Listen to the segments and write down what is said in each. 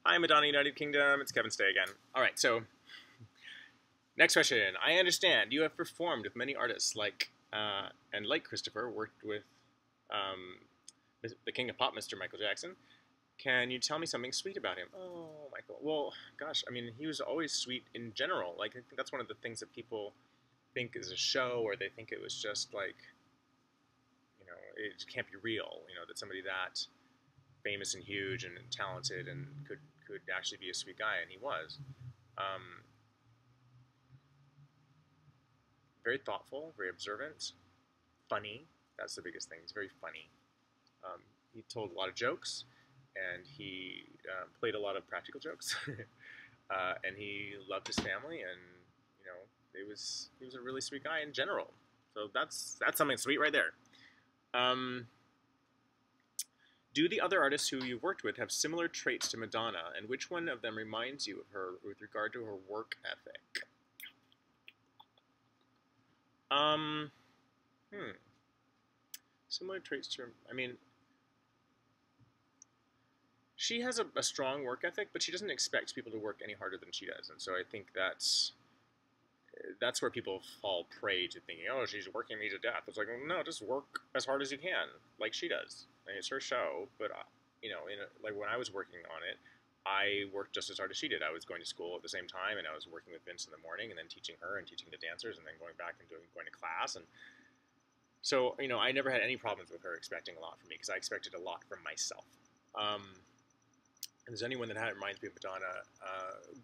Hi, Madonna, United Kingdom. It's Kevin Stay again. All right, so next question. I understand you have performed with many artists and like Christopher, worked with um, the King of Pop, Mr. Michael Jackson. Can you tell me something sweet about him? Oh, Michael. Well, gosh, I mean, he was always sweet in general. Like, I think that's one of the things that people think is a show, or they think it was just like, it can't be real. That somebody that famous and huge and talented and could actually be a sweet guy, and he was. Um, Very thoughtful, very observant, funny. That's the biggest thing. He's very funny. Um, he told a lot of jokes, and he played a lot of practical jokes. And he loved his family, and he was a really sweet guy in general. So that's something sweet right there. Um, do the other artists who you've worked with have similar traits to Madonna, and which one of them reminds you of her with regard to her work ethic? Um, hmm. Similar traits to, I mean, she has a strong work ethic, but she doesn't expect people to work any harder than she does, and so I think that's where people fall prey to thinking, oh, she's working me to death. It's like, well, no, just work as hard as you can, like she does. I mean, it's her show, but like when I was working on it, I worked just as hard as she did. I was going to school at the same time, and I was working with Vince in the morning, and then teaching her and teaching the dancers, and then going back and going to class, and so I never had any problems with her expecting a lot from me because I expected a lot from myself. And there's anyone that reminds me of Madonna,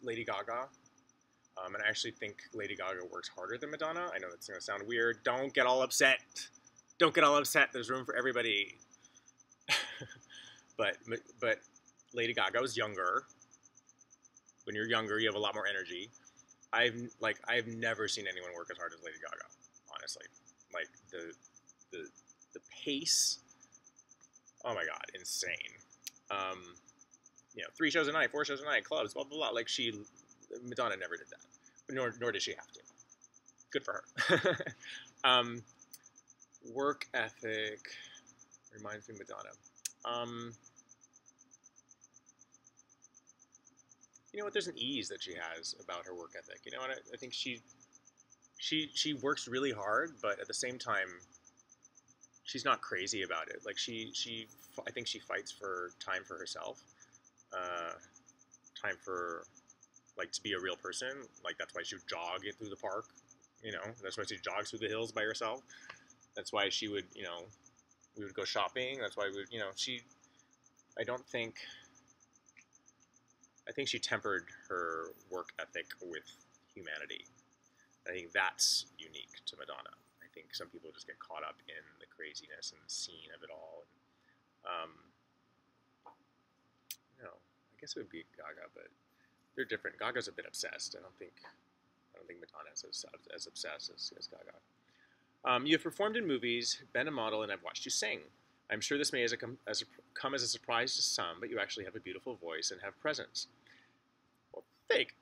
Lady Gaga. And I actually think Lady Gaga works harder than Madonna. I know that's going to sound weird. Don't get all upset. Don't get all upset. There's room for everybody. but Lady Gaga was younger. When you're younger, you have a lot more energy. I've never seen anyone work as hard as Lady Gaga. Honestly, like the pace. Oh my God, insane. 3 shows a night, 4 shows a night, clubs, blah blah blah. Like Madonna never did that, nor did she have to. Good for her. Work ethic reminds me of Madonna. You know what? There's an ease that she has about her work ethic. You know what? I think she works really hard, but at the same time, she's not crazy about it. Like I think she fights for time for herself, time for like to be a real person. Like that's why she would jog through the park. That's why she jogs through the hills by herself. That's why she would, we would go shopping. That's why we would, I don't think, I think she tempered her work ethic with humanity. I think that's unique to Madonna. I think some people just get caught up in the craziness and the scene of it all. And, I guess it would be Gaga, but they're different. Gaga's a bit obsessed. I don't think Madonna is as obsessed as Gaga. You have performed in movies, been a model, and I've watched you sing. I'm sure this may come as a surprise to some, but you actually have a beautiful voice and have presence. Well, fake.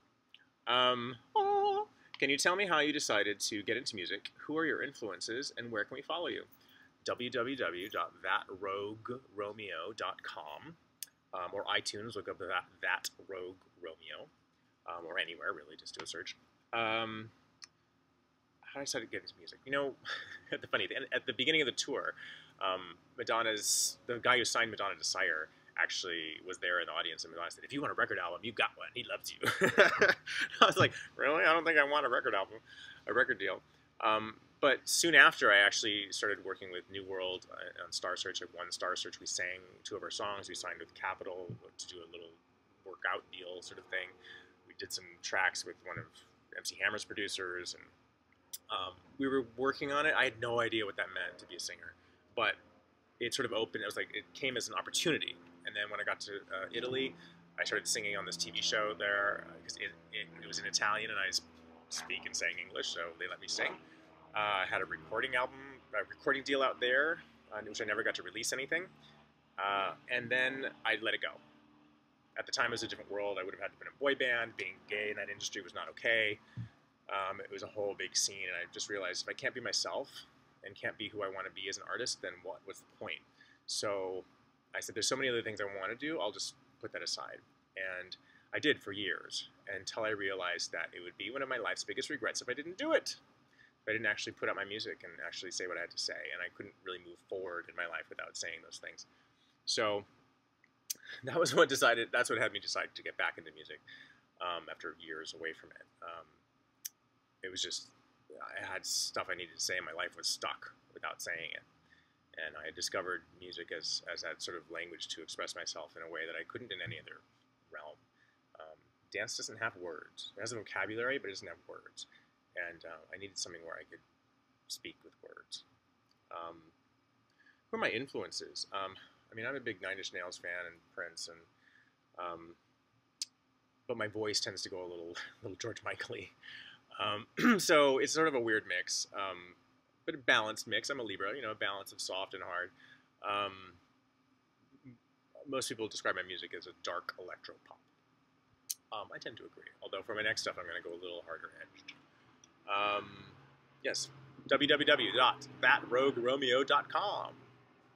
Aw. Can you tell me how you decided to get into music? Who are your influences, and where can we follow you? www.thatrogueromeo.com or iTunes. Look up that Rogue Romeo, or anywhere really. Just do a search. How did I decide to get into music? At the beginning of the tour, the guy who signed Madonna to Sire actually was there in the audience, and Madonna said, "If you want a record album, you got one. He loves you." I was like, "Really? I don't think I want a record deal." But soon after, I actually started working with New World on Star Search. At one Star Search, we sang 2 of our songs. We signed with Capitol to do a little workout deal sort of thing. We did some tracks with one of MC Hammer's producers, and we were working on it. I had no idea what that meant to be a singer, but it sort of opened. It was like it came as an opportunity. And then when I got to Italy, I started singing on this TV show there because it was in Italian, and I speak and sang English, so they let me sing. I had a recording deal out there, which I never got to release anything. And then I let it go. At the time, it was a different world. I would have had to be in a boy band. Being gay in that industry was not okay. It was a whole big scene, and I just realized if I can't be myself and can't be who I want to be as an artist, then what's the point? So I said, there's so many other things I want to do, I'll just put that aside. And I did for years, until I realized that it would be one of my life's biggest regrets if I didn't do it. If I didn't actually put out my music and actually say what I had to say, and I couldn't really move forward in my life without saying those things. So that's what had me decide to get back into music after years away from it. It was just, I had stuff I needed to say, and my life was stuck without saying it. And I had discovered music as that sort of language to express myself in a way that I couldn't in any other realm. Dance doesn't have words. It has a vocabulary, but it doesn't have words. And I needed something where I could speak with words. Who are my influences? I mean, I'm a big Nine Inch Nails fan and Prince, and but my voice tends to go a little George Michael-y. So it's sort of a weird mix, but a balanced mix. I'm a Libra, a balance of soft and hard. Most people describe my music as a dark electro pop. I tend to agree, although for my next stuff I'm going to go a little harder edged. Yes, www.thatrogueromeo.com.